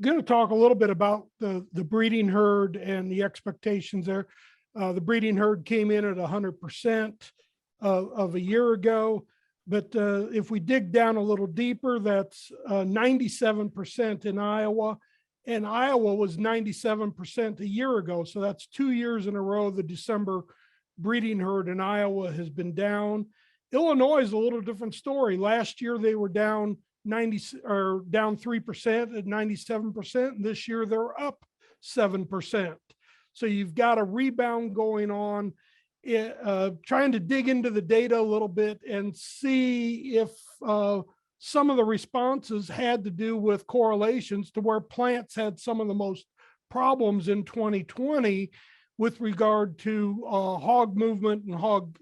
going to talk a little bit about the breeding herd and the expectations there. The breeding herd came in at 100% of a year ago. But if we dig down a little deeper, that's 97% in Iowa. And Iowa was 97% a year ago. So that's 2 years in a row the December breeding herd in Iowa has been down. Illinois is a little different story. Last year they were down 3% at 97%. And this year they're up 7%. So you've got a rebound going on. Trying to dig into the data a little bit and see if some of the responses had to do with correlations to where plants had some of the most problems in 2020 with regard to hog movement and hog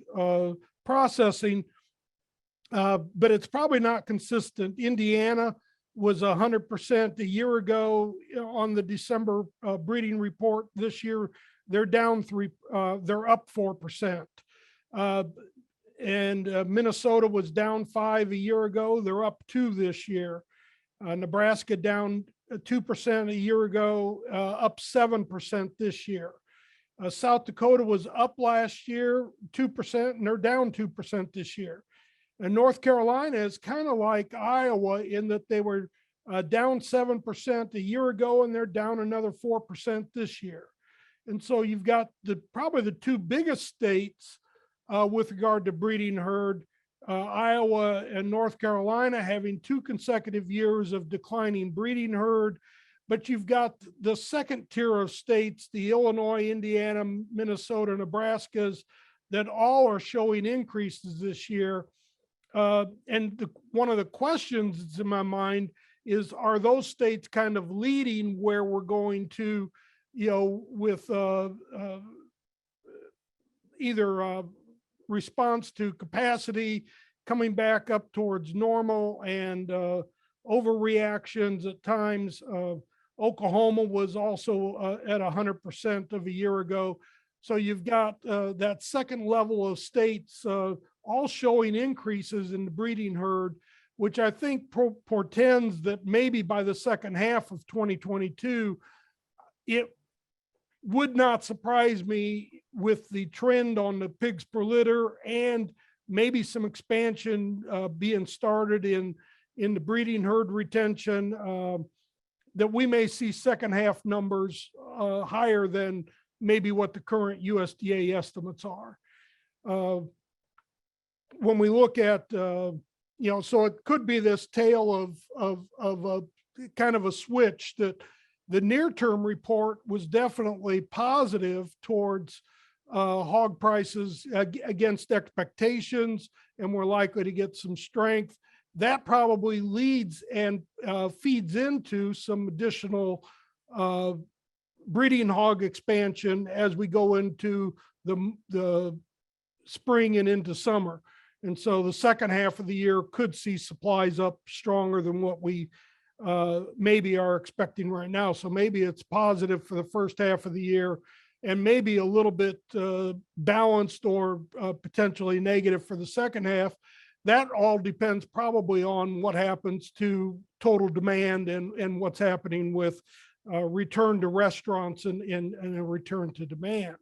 processing. But it's probably not consistent. Indiana was 100% a year ago on the December breeding report. This year, they're down they're up 4%. And Minnesota was down 5 a year ago. They're up 2 this year. Nebraska down 2% a year ago, up 7% this year. South Dakota was up last year, 2%, and they're down 2% this year. And North Carolina is kind of like Iowa in that they were down 7% a year ago, and they're down another 4% this year. And so you've got probably the two biggest states with regard to breeding herd, Iowa and North Carolina having 2 consecutive years of declining breeding herd. But you've got the second tier of states, the Illinois, Indiana, Minnesota, Nebraskas, that all are showing increases this year. And one of the questions that's in my mind is, are those states kind of leading where we're going to, with either response to capacity coming back up towards normal and overreactions at times. Oklahoma was also at 100% of a year ago. So you've got that second level of states all showing increases in the breeding herd, which I think portends that maybe by the second half of 2022, it would not surprise me with the trend on the pigs per litter and maybe some expansion being started in the breeding herd retention, that we may see second half numbers higher than maybe what the current USDA estimates are. When we look at, so it could be this tale of a kind of a switch, that the near-term report was definitely positive towards hog prices against expectations, and we're likely to get some strength. That probably leads and feeds into some additional breeding hog expansion as we go into the spring and into summer. And so the second half of the year could see supplies up stronger than what we maybe are expecting right now. So maybe it's positive for the first half of the year and maybe a little bit balanced or potentially negative for the second half. That all depends probably on what happens to total demand and what's happening with return to restaurants and a return to demand.